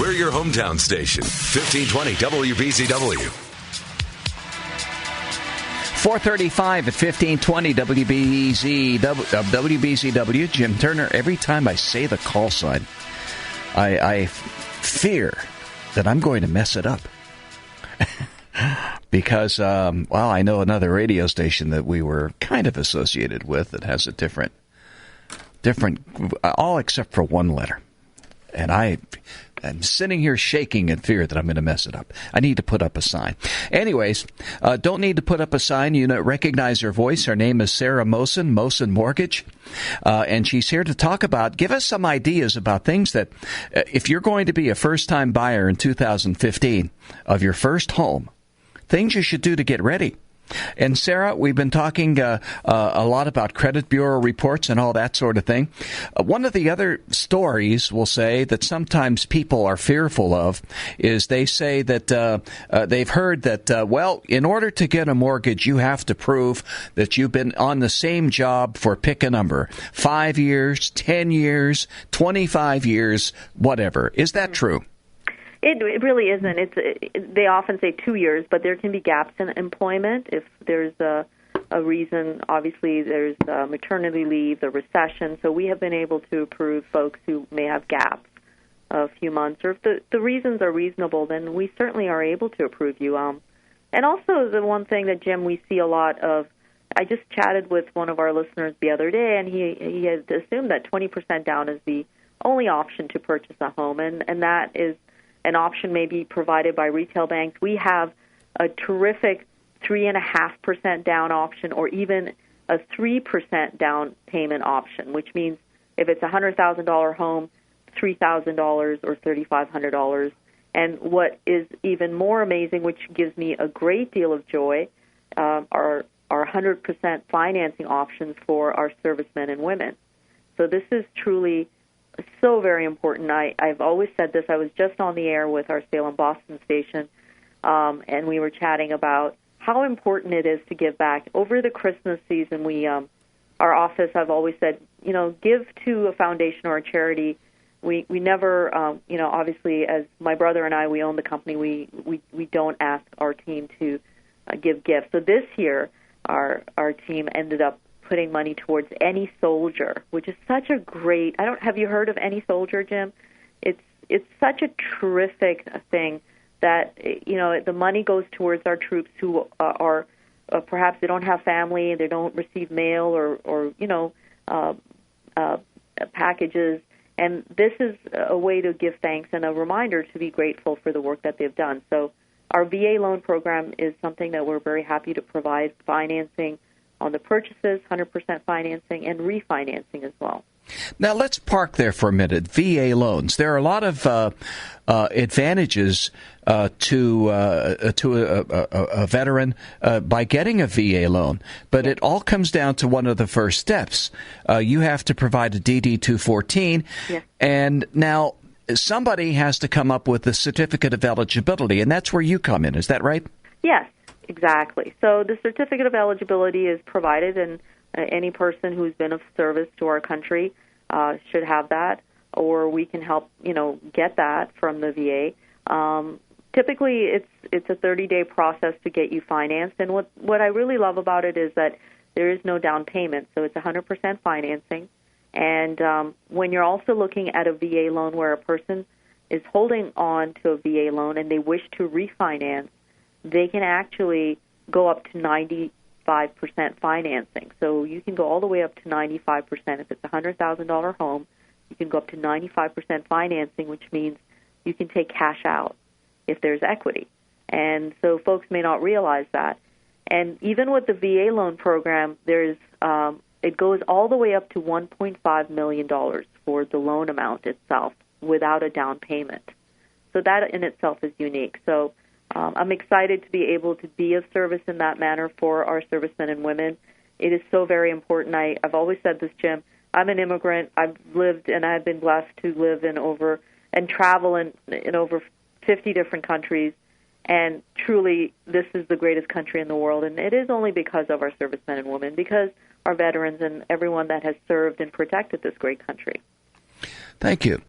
We're your hometown station, 1520 WBZW. 435 at 1520 WBZW. Jim Turner. Every time I say the call sign, I fear that I'm going to mess it up. Because, I know another radio station that we were kind of associated with that has a different, all except for one letter. And I'm sitting here shaking in fear that I'm going to mess it up. I need to put up a sign. Anyways, don't need to put up a sign. You recognize her voice. Her name is Sarah Mosen Mortgage. And she's here to talk about, give us some ideas about things that, if you're going to be a first-time buyer in 2015 of your first home, things you should do to get ready. And Sarah, we've been talking a lot about credit bureau reports and all that sort of thing. One of the other stories, we'll say, that sometimes people are fearful of is they say that they've heard that, in order to get a mortgage, you have to prove that you've been on the same job for, pick a number, 5 years, 10 years, 25 years, whatever. Is that true? It really isn't. They often say 2 years, but there can be gaps in employment if there's a reason. Obviously, there's maternity leave, the recession. So we have been able to approve folks who may have gaps a few months. Or if the reasons are reasonable, then we certainly are able to approve you. And also the one thing that, Jim, we see a lot of, I just chatted with one of our listeners the other day, and he had assumed that 20% down is the only option to purchase a home, and that is an option may be provided by retail banks. We have a terrific 3.5% down option, or even a 3% down payment option, which means if it's a $100,000 home, $3,000 or $3,500. And what is even more amazing, which gives me a great deal of joy, are 100% financing options for our servicemen and women. So this is truly so very important. I've always said this. I was just on the air with our Salem Boston station, and we were chatting about how important it is to give back. Over the Christmas season, our office, I've always said, give to a foundation or a charity. We never, obviously, as my brother and I, we own the company, we don't ask our team to give gifts. So this year, our team ended up putting money towards Any Soldier, which is such a great. have you heard of Any Soldier, Jim? It's such a terrific thing that the money goes towards our troops who are perhaps they don't have family, they don't receive mail or packages, and this is a way to give thanks and a reminder to be grateful for the work that they've done. So our VA loan program is something that we're very happy to provide financing on the purchases, 100% financing, and refinancing as well. Now, let's park there for a minute. VA loans. There are a lot of advantages to a veteran by getting a VA loan, but it all comes down to one of the first steps. You have to provide a DD-214, and now somebody has to come up with a certificate of eligibility, and that's where you come in. Is that right? Yes. Exactly. So the certificate of eligibility is provided, and any person who's been of service to our country should have that, or we can help, get that from the VA. Typically, it's a 30-day process to get you financed, and what I really love about it is that there is no down payment, so it's 100% financing. And when you're also looking at a VA loan where a person is holding on to a VA loan and they wish to refinance, they can actually go up to 95% financing. So you can go all the way up to 95%. If it's a $100,000 home, you can go up to 95% financing, which means you can take cash out if there's equity. And so folks may not realize that. And even with the VA loan program, there's it goes all the way up to $1.5 million for the loan amount itself without a down payment. So that in itself is unique. So I'm excited to be able to be of service in that manner for our servicemen and women. It is so very important. I've always said this, Jim. I'm an immigrant. I've lived and I've been blessed to live and travel in over 50 different countries. And truly, this is the greatest country in the world. And it is only because of our servicemen and women, because our veterans and everyone that has served and protected this great country. Thank you.